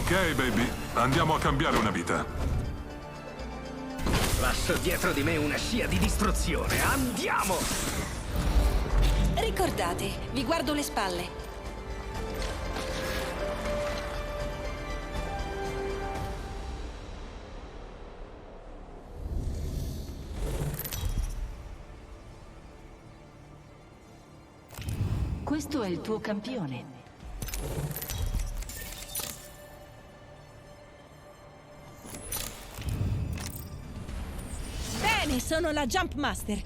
Ok, baby. Andiamo a cambiare una vita. Lascio dietro di me una scia di distruzione. Andiamo! Ricordate, vi guardo le spalle. Questo è il tuo campione. Bene, sono la Jump Master.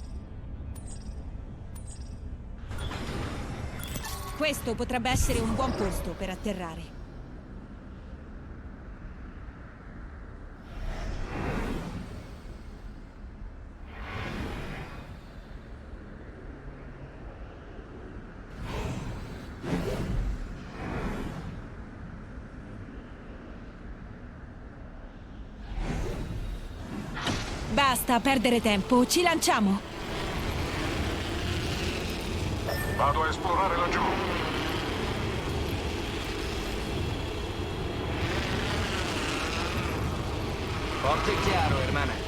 Questo potrebbe essere un buon posto per atterrare. Basta perdere tempo, ci lanciamo. Vado a esplorare laggiù. Forte e chiaro, hermana.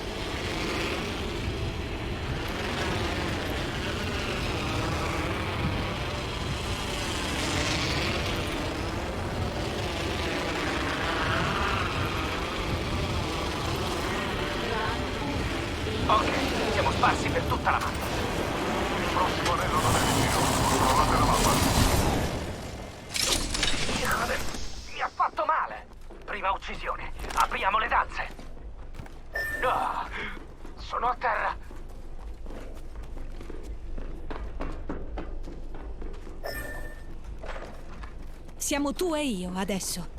Ok, siamo sparsi per tutta la mappa. Il prossimo anello non è vicino. Trovate la mappa. Joder, mi ha fatto male. Prima uccisione. Apriamo le danze. No, sono a terra. Siamo tu e io adesso.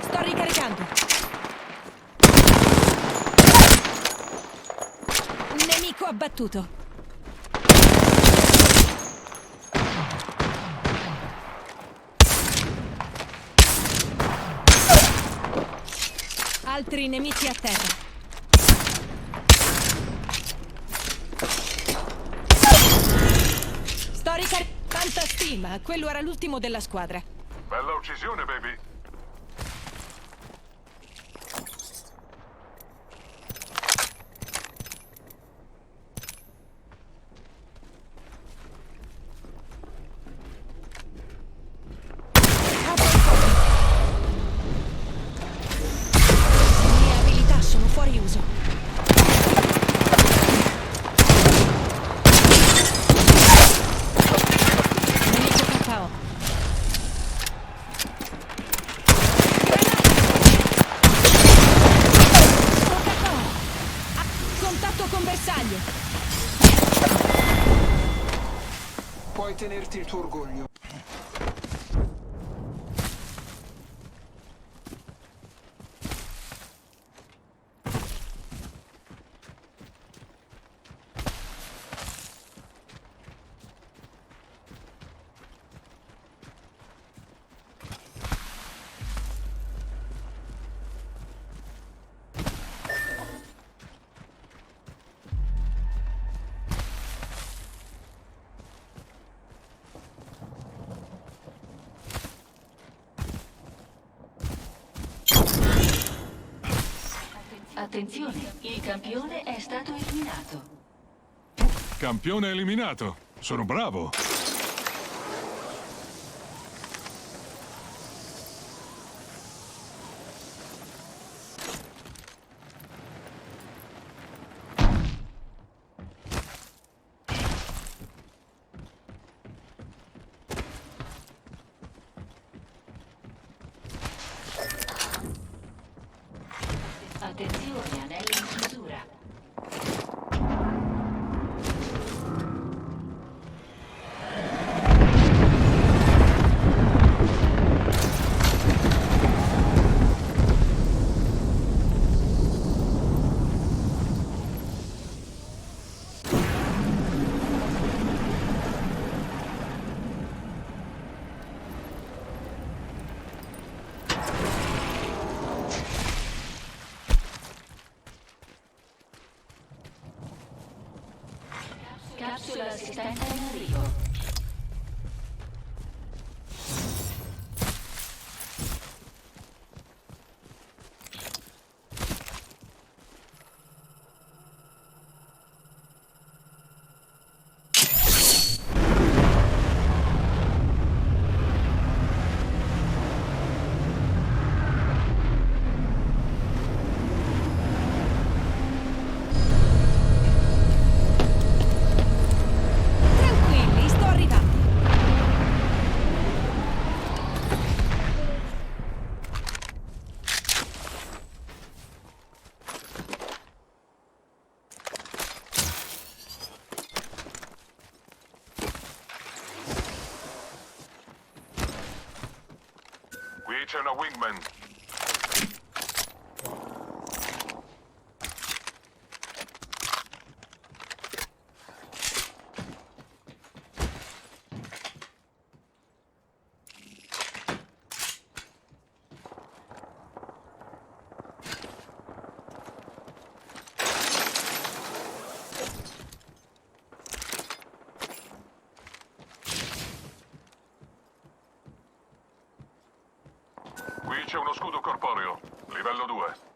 Sto ricaricando. Un nemico abbattuto. Altri nemici a terra. Sto ricaricando. Tanta stima, quello era l'ultimo della squadra. Bella uccisione, baby. Le mie abilità sono fuori uso. Nemico KO. Contatto con bersaglio. Puoi tenerti il tuo orgoglio. Attenzione, il campione è stato eliminato. Campione eliminato. Sono bravo. Attenzione, anello in chiusura. Capsula assistente in arrivo. Tranquilli, sto arrivando. Qui c'è una wingman. Qui c'è uno scudo corporeo, livello 2.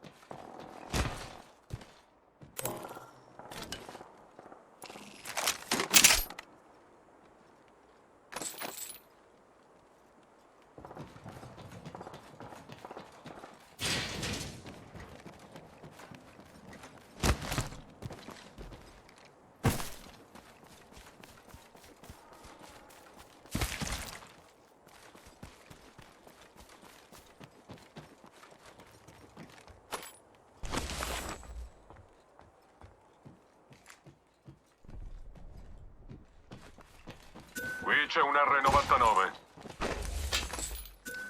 Qui c'è un R99.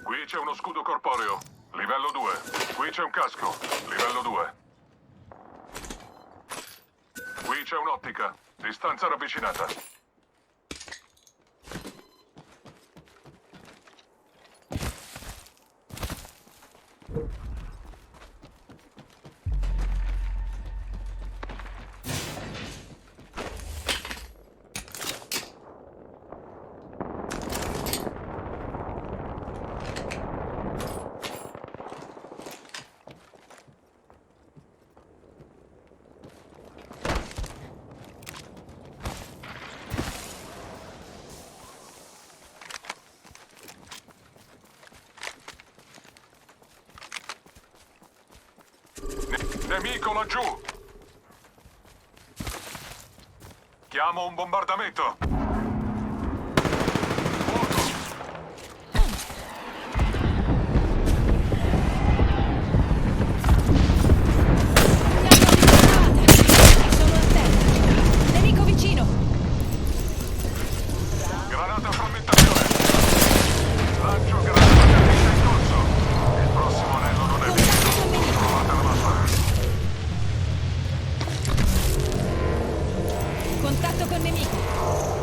Qui c'è uno scudo corporeo, livello 2. Qui c'è un casco, livello 2. Qui c'è un'ottica, distanza ravvicinata. Nemico laggiù! Chiamo un bombardamento! Fuoco! Sono a terra. Nemico vicino. Granata a frammentazione! Lancio granata cattiva in corso! Il prossimo anello non è visto! Provate la mappa! Contatto con nemico.